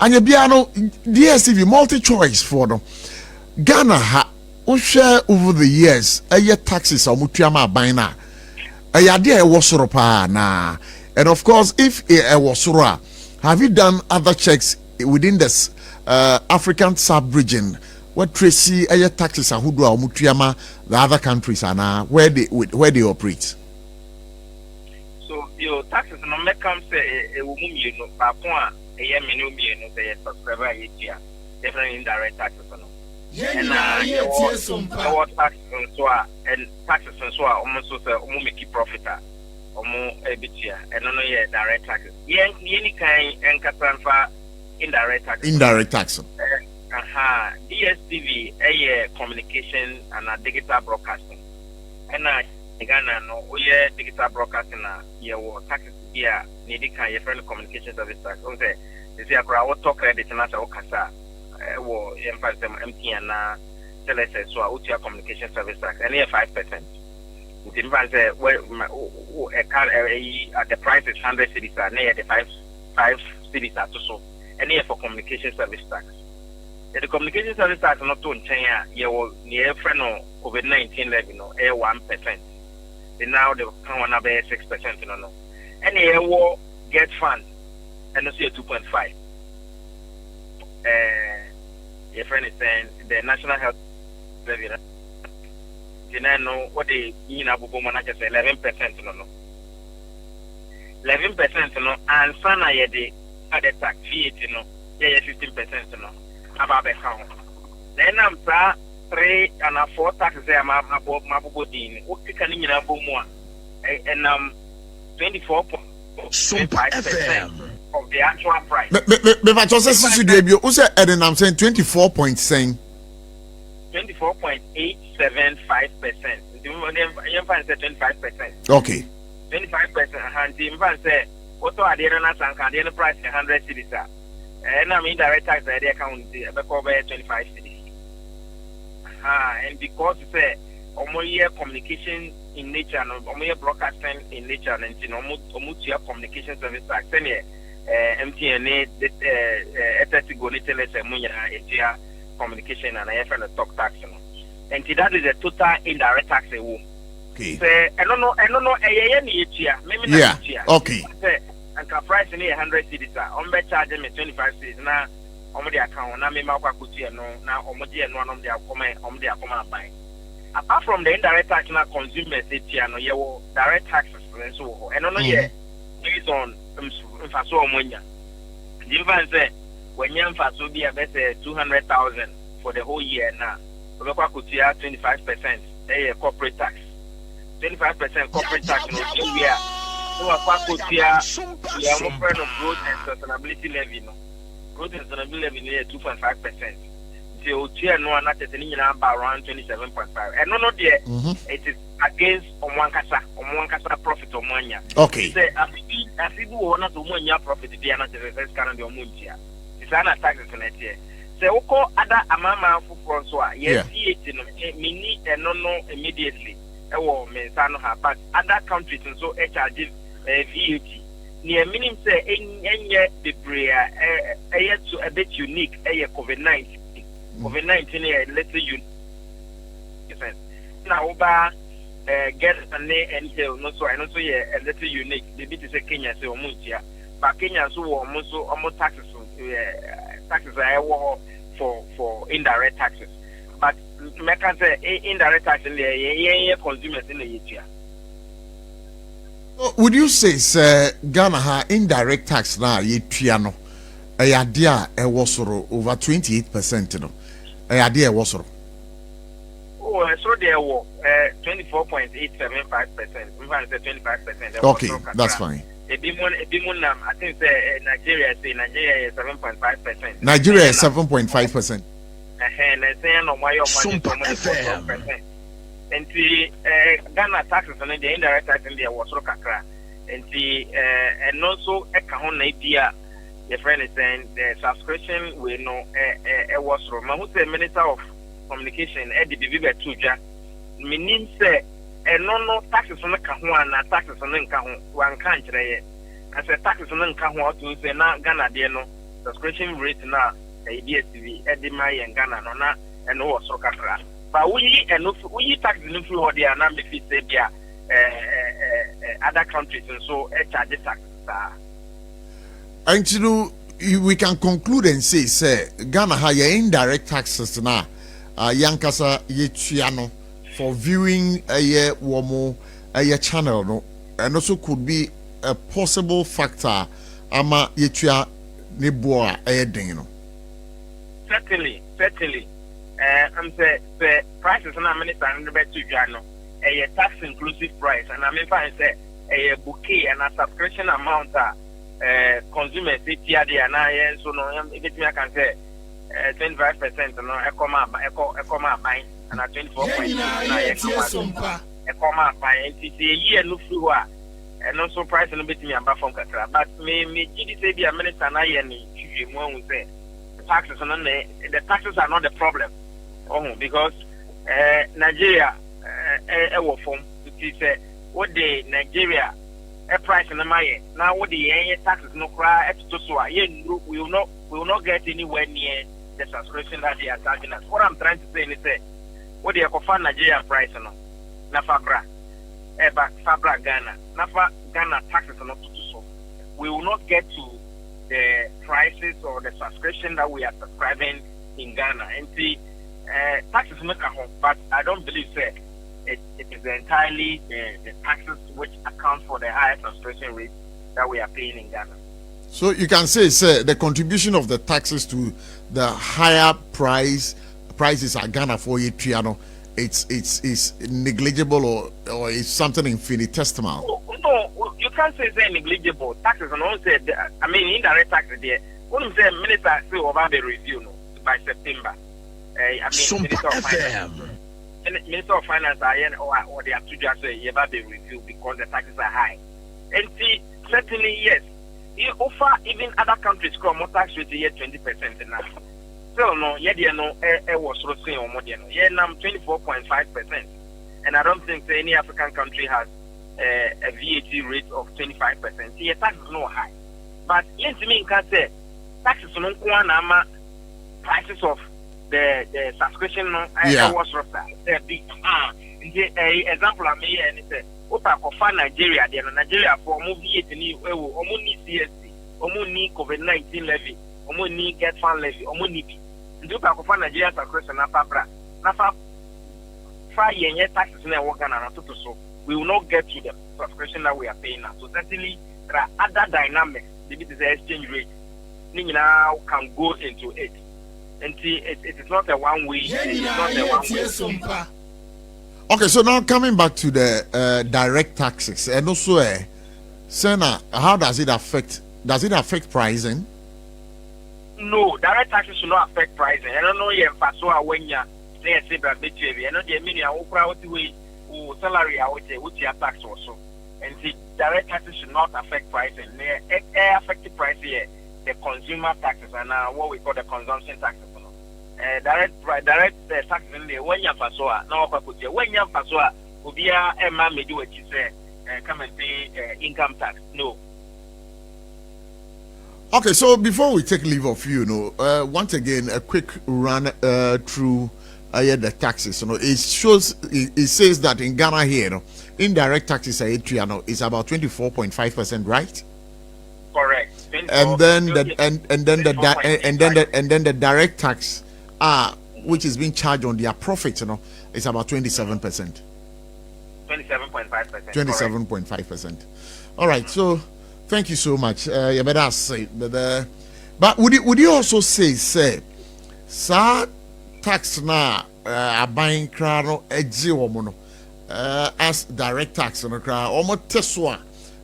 anya bia no DSTV multi choice for no Ghana ha we share over the years taxes omutuama aban na ayade e wosoro pa na. And of course if e wosoro, have you done other checks within this African sub-region what tracy taxes ahudu a omutuama the other countries and where they operate? So your taxes no make come say e wo mu mienu pa pon a e menu mienu say subscriber yetia different indirect taxes no. And our taxes and taxes so almost so say make profit omo ebitia and no direct taxes. Any kind enkata indirect taxes. Indirect tax. DSTV communication and digital broadcasting. And Ghana no digital broadcasting taxes here need kind of friendly communication service tax. Okay, this is our talk credit na sa okasa wo emphasis MTN na telese so utia communication service tax and 5%. It means the price is 100 cities and the 5 cities are so and for communication service tax. The communication service tax not to change your near friend of COVID-19 level no 1%. Now they come on about 6% no. And the war get fund and you see 2.5. Your friend is saying the national health levy. You know what they mean about just 11% no. 11% no, and sana the other tax fee no, 15% no. About the count. Then I'm 3 and 4 taxes there. Mabudin. What can you have more? And 24.5% of the actual price. But I just said you say, and I'm saying 24.7. 24.875%. You find 25%. Okay. 25%. And the man say, what are the other price 100 cities? And I mean direct tax they account the 25 cities. And because say omoye communication in nature and omoye broadcasting in nature and omutia communication service tax any MTN 30 go ni tele se munya etia communication and I find the talk tax no. And that is a total indirect tax e wo. Okay. Say I don't know ni etia maybe na etia. Okay. And the price in 100 cities on be charge me 25 cities na omo the account na me ma kwa kutia no na omo die no omo the akoma buy. Apart from the indirect tax na consumers etia no ye wo direct taxes so ho and no ye based on mfaso omonya. The even say when you mfaso be about 200,000 for the whole year na omo kwa kutia 25% corporate tax. 25% corporate tax no year. So a pacotia, we are more friend of growth and sustainability levy. No, growth and sustainability levy near 2.5%. So tier no not any number around 27.5. And no, dear, it is against on one casa profit or money. Okay. Say, as if we want to win your profit, they are not the first kind of your muntia. It's an attack in it here. Say, Oko other amama for Francois, yes, mini and no immediately. But other countries and so HRG VAT near minimum say any the prayer to a bit unique COVID-19 let's say you now get a name and hill no so I know so a little unique the bit is a Kenya say omuntia but Kenya so almost taxes I war for indirect taxes but I can say indirect tax in the consumers in the year. Would you say, sir, Ghana ha indirect tax na ye piano? A idea was over 28%. No, a idea was. Oh, so there were 24.875%. 25%. Okay, that's fine. I think Nigeria is 7.5%. Nigeria is 7.5%. And I say no why your money so and the Ghana taxes and the indirect tax in there was kakra and the and also a kahon idea the friend is saying the subscription we know was from who's the Minister of Communication Eddie Bibi Tuja meaning say no taxes on the kahon and taxes on the kahon one country as a taxes on the kahon to say na Ghana there no subscription rate na DSTV edima yen Ghana no na eno wo so kakra but we tax no free ho dia na me fit say bia other countries and so charge tax and you know we can conclude and say Ghana ha your indirect taxes na yankasa yetua no for viewing a womo a channel no and also could be a possible factor ama yetua ne boa den no. Certainly I'm say prices na minister and be to no a tax inclusive price and I mean fine say a bouquet and a subscription amount consumers tia there na so no if me can say 25% no ekoma buy and 24.5 na SOMPA ekoma buy and this year no free wa and also price no bit me aba from kakra but me gidi say be a minister na ye ni hwe mu hu say taxes no the taxes are not the problem because Nigeria was form to say what the Nigeria price in the market now what the taxes no cry to so we will not get anywhere near the subscription that they are charging us. What I'm trying to say is what they offer Nigerian price no na fabra Ghana nafa Ghana taxes are not to so we will not get to the prices or the subscription that we are subscribing in Ghana and see taxes make a home but I don't believe that it is entirely the taxes which account for the higher subscription rate that we are paying in Ghana. So you can say the contribution of the taxes to the higher prices at Ghana for Triano, it's negligible or it's something infinitesimal. No, you can't say it's negligible. Taxes and all say I mean indirect taxes there. When say minister say over the review no by September. I mean Minister of Finance or they have to just say about the review because the taxes are high. And see, certainly yes. You offer even other countries more tax rate here 20% now. So no, was roasting or more no. 24.5%. And I don't think any African country has a VAT rate of 25%. See, tax is not high. But yes, me can say taxes no prices of the subscription no was roster big example I mean and say opa for Nigeria there Nigeria for movie ni omo ni CSC omo ni COVID-19 levy omo ni get fund levy omo ni bi ndu pa for Nigeria subscription na fabra na fa yenye taxes na work na to so we will not get to the subscription that we are paying now. So certainly there are other dynamics maybe the exchange rate ni now can go into it. And see, it is not a one-way. Okay, so now coming back to the direct taxes, and also, Senna, how does it affect? Does it affect pricing? No, direct taxes should not affect pricing. I don't know if when you say I know the meaning of salary which your tax also. And see, direct taxes should not affect pricing. They affect price here. The consumer taxes and what we call the consumption taxes. Direct taxes in the when you pass now when you pass will be a man may do what you say come and pay income tax. No. Okay, so before we take leave of you, once again a quick run through the taxes. It says that in Ghana here, indirect taxes is about 24.5%, right? Correct. And then the direct tax which is being charged on their profit is about 27%. 27.5%. 27.5%. All right, so thank you so much. You better say but would you also say tax na buying crano as direct tax no crowd almost teswa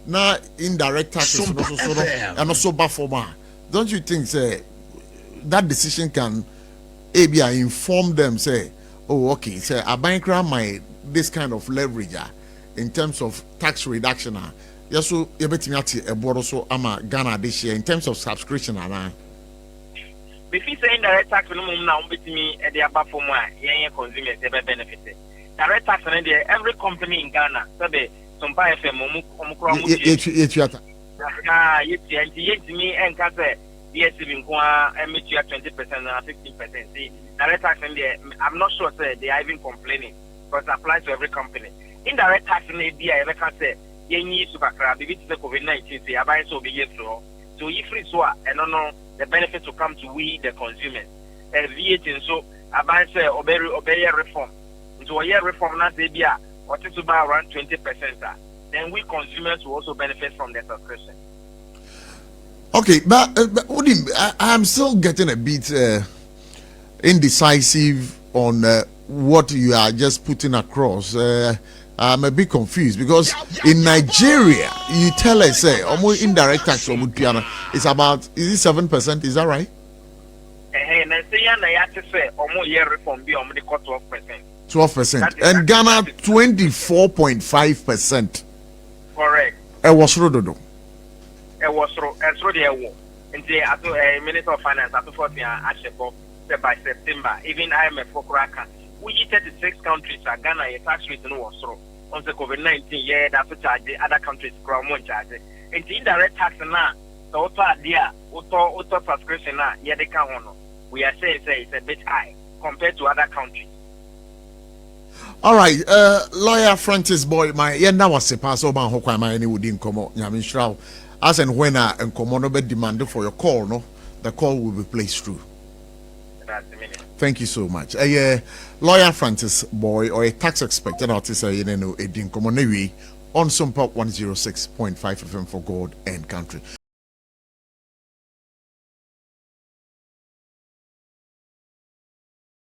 na indirect taxes and also buffer. Don't you think that decision can inform them say, oh okay, say I bank my this kind of leverage in terms of tax reduction yes, so you bet me at a border so ama Ghana this year in terms of subscription if you say indirect tax minimum now bet me at the above for more consumers ever benefit direct tax and every company in Ghana sabe SOMPA FM DSTV in Kwa, MHR 20% and 15%. See, direct tax in there, I'm not sure say they are even complaining because it applies to every company. Indirect tax in the I can say, you need to crab, if it's the COVID-19, say, I buy so big so. So if it's what, and no, the benefits will come to we, the consumers. And VAT, so, I buy say, obey reform. Into a year reform, not the beer, or to buy around 20%. Then we consumers will also benefit from the subscription. Okay, but Udim, I'm still getting a bit indecisive on what you are just putting across. I'm a bit confused because in Nigeria, you tell us, say, almost indirect tax is about, is it 7%? Is that right? And I say, I have to say, almost year reform be on the 12%. 12%. And Ghana, 24.5%. Correct. It was Rododo. It was through the war. And the Minister of Finance, after 40 by September, even IMF for Kraka. We 36 countries are Ghana, a tax rate was through. On the COVID-19, yeah, that's to charge the other countries, crown one charge. And the indirect tax now, the auto subscription now, yeah, they can't honor. We are saying it's a bit high compared to other countries. All right, lawyer Francis Boy, my now was a pass over Hokwa, my any would come out, Yamin as and when and common be demanded for your call, no, the call will be placed through. Thank you so much. Lawyer Francis Boy, or a tax expert, and say, you know, a din common on SOMPA 106.5 FM for God and country.